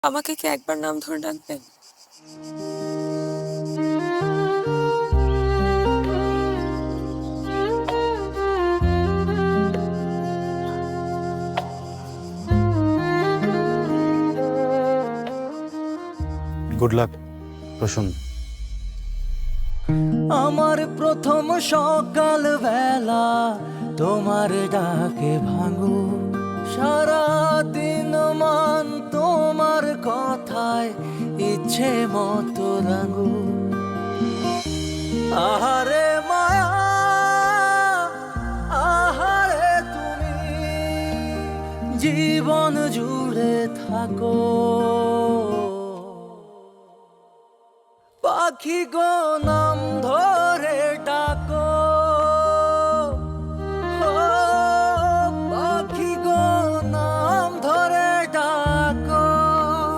আমাকে কি একবার নাম ধরে ডাকবেন? Good luck Prasun. আমার প্রথম সকাল বেলা তোমার ডাকে ভাঙো, সারা দিন মান তোমার কথায় ইচ্ছে মতো রাঙো। আহারে মায়া, আহারে তুমি জীবন জুড়ে থাকো। পাখি গো নাম ধরে